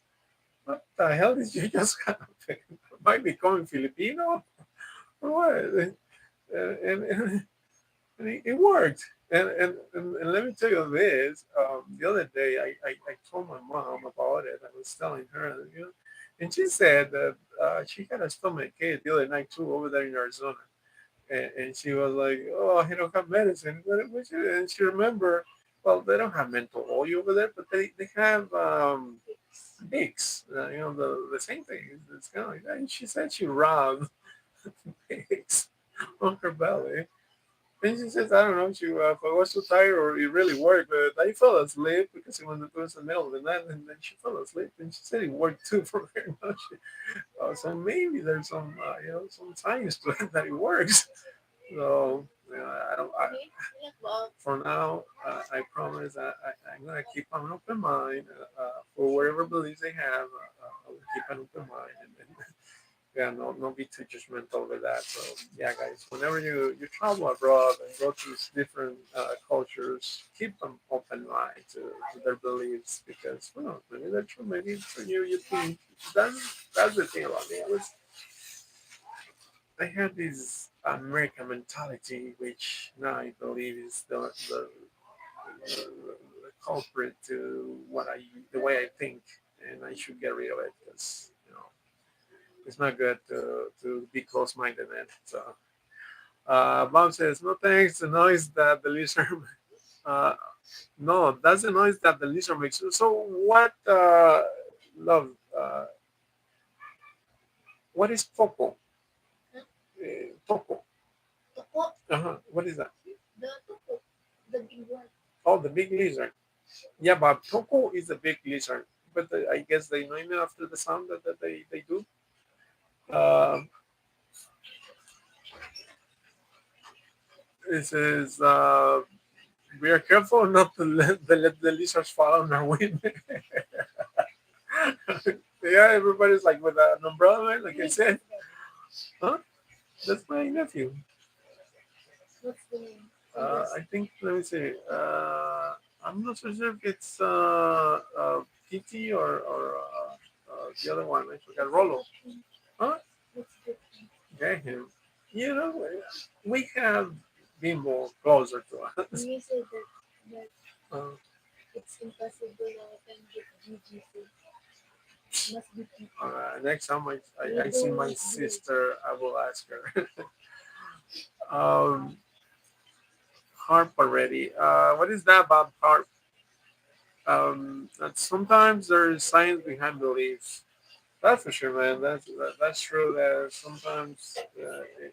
what the hell did you just happen? Am I becoming Filipino or what? And it worked. And let me tell you this. The other day, I told my mom about it. I was telling her, and she said that she had a stomach ache the other night too over there in Arizona, and she was like, "Oh, he don't have medicine." And she remember, well, they don't have mental oil over there, but they have Fix. Vicks. The same thing. It's kind of like that. And she said she rubbed Vicks on her belly. And she says, I don't know, if I was too tired or it really worked, but I fell asleep because it was the middle of the night, and then she fell asleep, and she said it worked too for her. So maybe there's some science to it that it works. So I don't. Okay, like Bob. For now, I promise I'm gonna keep an open mind for whatever beliefs they have. I will keep an open mind, yeah, not be too judgmental with that. So yeah, guys, whenever you travel abroad and go to these different cultures, keep an open mind to their beliefs because well, maybe they're true, maybe for you you think that's the thing about me. I had this American mentality, which now I believe is the culprit to the way I think, and I should get rid of it because it's not good to be close-minded, man. So, Bob says, no thanks. The noise that the lizard, uh, no, that's the noise that the lizard makes. So, what, love, what is Poco? Huh? Poco. Toko, What is that? the toko, the big one. Oh, the big lizard. Yeah, but Poco is a big lizard. But I guess they name it after the sound that they do. Um, it says, we are careful not to let the lizards fall on our wind. Yeah, everybody's like with an umbrella, right? Like I said. Huh? That's my nephew. What's the name? Yours. I think, let me see. I'm not so sure if it's PT or the other one. I forgot. Rolo. Huh? What's different? Okay, him. You know, we have been more closer to When us. you say that Uh, it's impossible na I can get GGC, must be PT. Next time I see Riddle my is blue. sister, I will ask her. um, harp already. What is that about harp? That sometimes there's science behind beliefs. That's for sure, man. That's true. That sometimes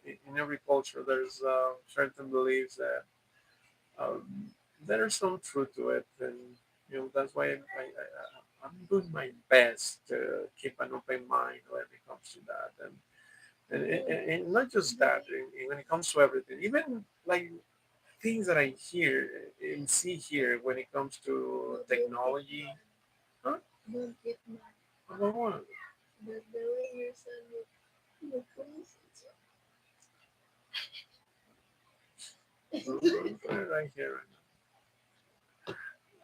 in every culture there's certain beliefs that um, there's some truth to it, and that's why I'm doing my best to keep an open mind when it comes to that, and not just that. When it comes to everything, even like things that I hear and see here when it comes to But don't get technology. mad. Huh? Don't get mad. About what? The way your son look police. I'll put it right here right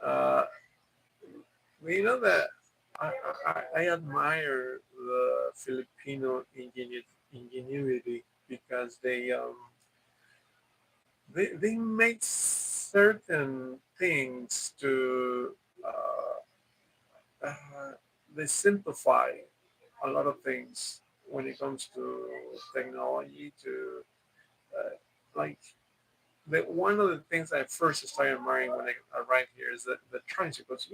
now. Well, you know that I admire the Filipino ingenuity because they make certain things to uh, they simplify a lot of things when it comes to technology to uh, like one of the things I first started admiring when I arrived here is that the tricycles.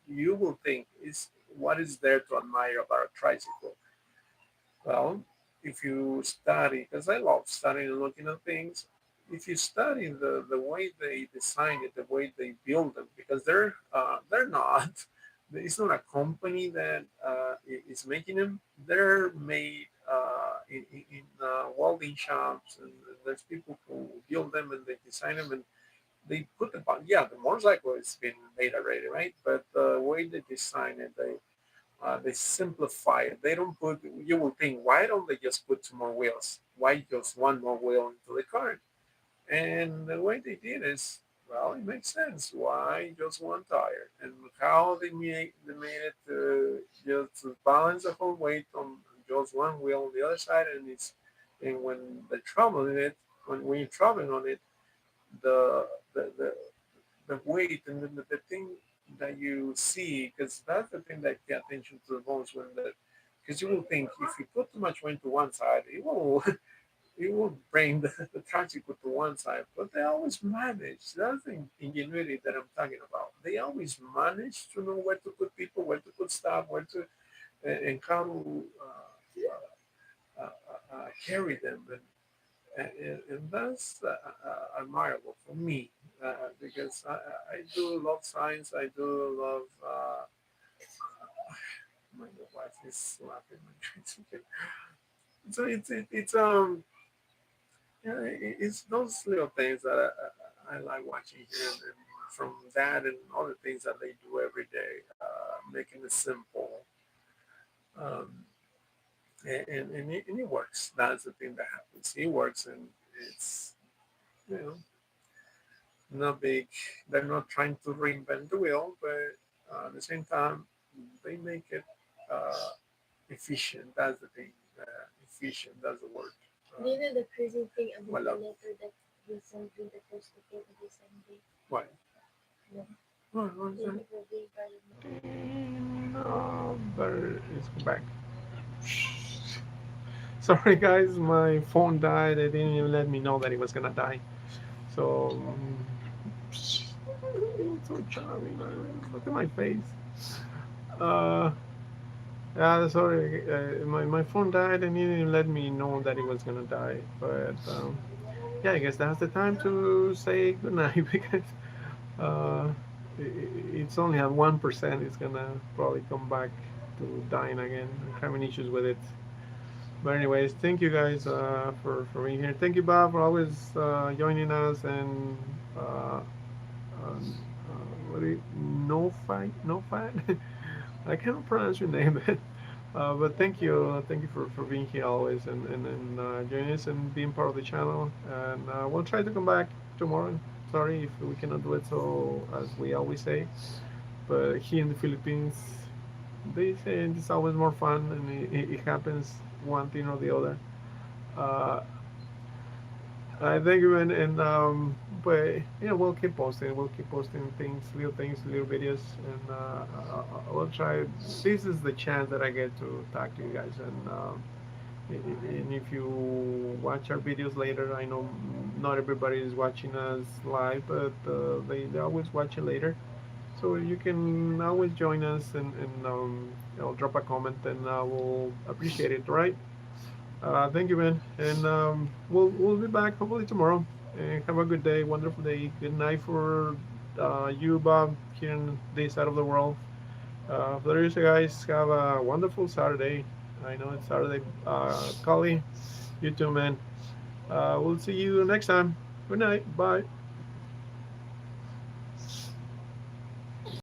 You will think is what is there to admire about a tricycle. Well, if you study, because I love studying and looking at things, if you study the way they design it, the way they build them, because they're not, it's not a company that is making them. They're made in welding shops, and there's people who build them and they design them and they put them on. Yeah, the motorcycle has been made already, right? But the way they design it, they simplify it. They don't put. You will think, why don't they just put two more wheels? Why just one more wheel into the car? And the way they did is, well, it makes sense. Why just one tire? And how they made it to just to balance the whole weight on just one wheel on the other side, and when they're traveling it, when you're traveling on it, the the the, the weight and then the thing that you see, because that's the thing that pay attention to the most when the because you will think if you put too much weight to one side, it will it will bring the tricycle to one side. But they always manage. That's the ingenuity that I'm talking about. They always manage to know where to put people, where to put stuff, where to and how to carry them. And that's admirable for me because I do love science. I do love. My wife is laughing. So it's those little things that I like watching here, and from that and all the things that they do every day, making it simple. Um, and it works. That's the thing that happens. It works, and it's you know not big. They're not trying to reinvent the wheel, but at the same time, they make it uh, efficient. That's the thing. Efficient. That's the word. Do you know the crazy thing about the Well, letter that they sent me, the first letter that they sent me? what? No. What is Thank that? you for being part of my. No, but let's go back. Sorry, guys, my phone died. They didn't even let me know that it was gonna die. So, so charming. Look at my face. Uh, yeah, sorry. My phone died and he didn't even let me know that it was gonna die. But yeah, I guess that's the time to say goodnight because uh, it's only at 1%. It's gonna probably come back to dying again. I'm having issues with it. But anyways, thank you guys for being here. Thank you, Bob, for always joining us and what do you, no fight. I cannot pronounce your name, but thank you for being here always and joining us and being part of the channel. And we'll try to come back tomorrow. Sorry if we cannot do it so as we always say, but here in the Philippines, they say it's always more fun and it happens one thing or the other. Uh, I thank you, and but yeah, we'll keep posting. We'll keep posting things, little videos, and we'll try. This is the chance that I get to talk to you guys, and if you watch our videos later, I know not everybody is watching us live, but they always watch it later. So you can always join us and I'll drop a comment and I will appreciate it, right? Thank you, man. And we'll be back hopefully tomorrow. And have a good day, wonderful day. Good night for you, Bob, here in this side of the world. For the rest of you guys, have a wonderful Saturday. I know it's Saturday. Collie, you too, man. We'll see you next time. Good night. Bye.